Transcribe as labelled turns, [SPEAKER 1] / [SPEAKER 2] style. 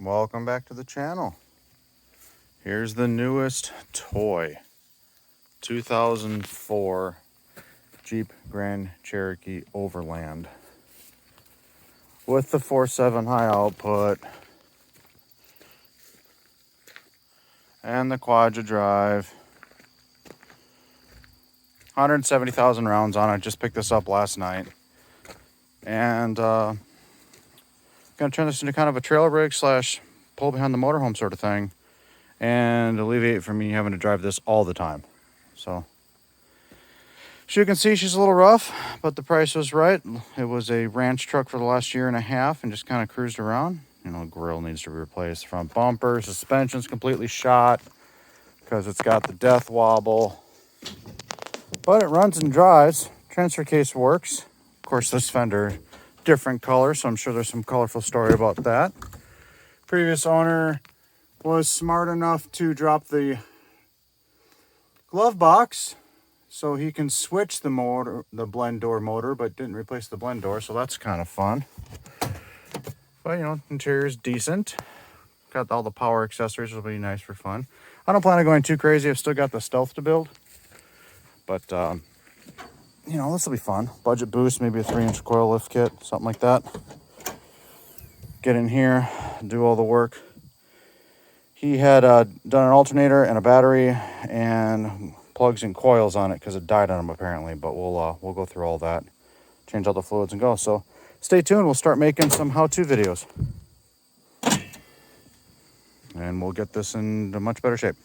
[SPEAKER 1] Welcome back to the channel. Here's the newest toy. 2004 Jeep Grand Cherokee Overland. With the 4.7 high output. And the Quadra drive. 170,000 rounds on it. Just picked this up last night. And gonna turn this into kind of a trail rig slash pull behind the motorhome sort of thing, and alleviate from me having to drive this all the time. So as you can see, she's a little rough, but the price was right. It was a ranch truck for the last year and a half and just kind of cruised around. You know, grill needs to be replaced, front bumper, suspension's completely shot because it's got the death wobble, but it runs and drives. Transfer case works. Of course, this fender, different color, so I'm sure there's some colorful story about that. Previous owner was smart enough to drop the glove box so he can switch the motor, the blend door motor, but didn't replace the blend door, so that's kind of fun. But you know, interior is decent. Got all the power accessories, will be nice for fun. I don't plan on going too crazy. I've still got the Stealth to build, but you know, this will be fun. Budget boost, maybe a 3-inch coil lift kit, something like that. Get in here, do all the work. He had done an alternator and a battery and plugs and coils on it because it died on him apparently, but we'll go through all that, change all the fluids and go. So stay tuned. We'll start making some how-to videos and we'll get this into much better shape.